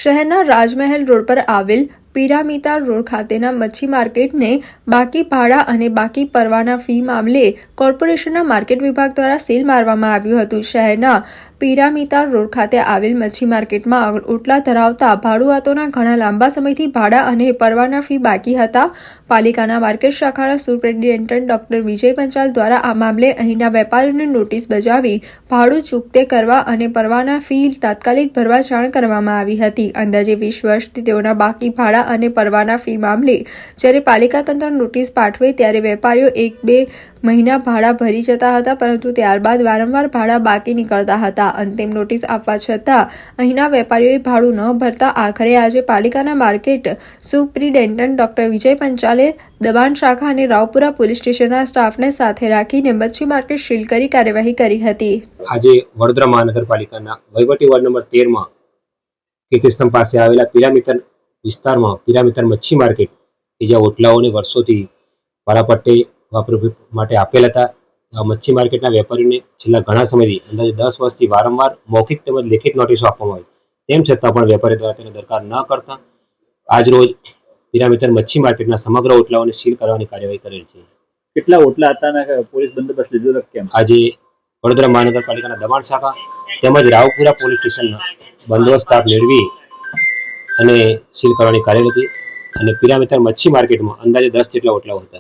શહેરના રાજમહેલ રોડ પર આવેલ પિરામિતા રોડ ખાતેના મચ્છી માર્કેટને બાકી ભાડા અને બાકી પરવાના ફી મામલે કોર્પોરેશનના માર્કેટ વિભાગ દ્વારા સીલ મારવામાં આવ્યું હતું। શહેરના પિરામિતા રોડ ખાતે આવેલ મચ્છી માર્કેટમાં ઓટલા ધરાવતા ભાડુઆતોના ઘણા લાંબા સમયથી ભાડા અને પરવાના ફી બાકી હતા। પાલિકાના માર્કેટ શાખાના સુપ્રિન્ટેન્ડન્ટ ડોક્ટર વિજય પંચાલ દ્વારા આ મામલે અહીંના વેપારીઓને નોટિસ બજાવી ભાડું ચૂકતે કરવા અને પરવાના ફી તાત્કાલિક ભરવા જાણ કરવામાં આવી હતી। અંદાજે 20 વર્ષથી તેઓના બાકી ભાડા અને પરવાના ફી મામલે જ્યારે પાલિકા તંત્ર નોટિસ પાઠવે ત્યારે વેપારીઓ 1-2 મહિના ભાડા ભરી જતા હતા, પરંતુ ત્યારબાદ વારંવાર ભાડા બાકી નીકળતા હતા। અંતિમ નોટિસ આપવા છતાં અહીંના વેપારીઓએ ભાડું ન ભરતા આખરે આજે પાલિકાના માર્કેટ સુપ્રિન્ટેન્ડન્ટ ડોક્ટર વિજય પંચાલે દબાણ શાખા અને રાવપુરા પોલીસ સ્ટેશનના સ્ટાફને સાથે રાખીને મચ્છી માર્કેટ સીલ કરી કાર્યવાહી કરી હતી। આજે વડોદરા મહાનગરપાલિકાના વહીવટી વોર્ડ નંબર 13 માં કીર્તિસ્તંભ પાસે આવેલા પિરામિતર વિસ્તારમાં પિરામિતર મચ્છી માર્કેટ કે જ્યાં ઓટલાઓને વર્ષોથી ભાડાપટ્ટે વાપરવા માટે આપેલ હતા, મચ્છી માર્કેટના વેપારીઓને છેલ્લા ઘણા સમયથી અંદાજે 10 વર્ષથી વારંવાર મૌખિક તેમજ લેખિત નોટિસો આપવામાં આવી, તેમ છતાં પણ વેપારી દ્વારા તેને દરકાર ન કરતા આજ રોજ પિરામિતર મચ્છી માર્કેટના સમગ્ર ઓટલાઓને સીલ કરવાની કાર્યવાહી કરેલ છે। કેટલા ઓટલા હતા અને પોલીસ બંદોબસ્ત લીધો કેમ? આજે વડોદરા મહાનગરપાલિકાના દબાણ શાખા તેમજ રાવપુરા પોલીસ સ્ટેશનના બંદોબસ્ત સ્ટાફ મેળવી અને સીલ કરવાની કાર્યવાહી હતી અને પિરામિતર મચ્છી માર્કેટમાં અંદાજે 10 જેટલા ઓટલાઓ હતા।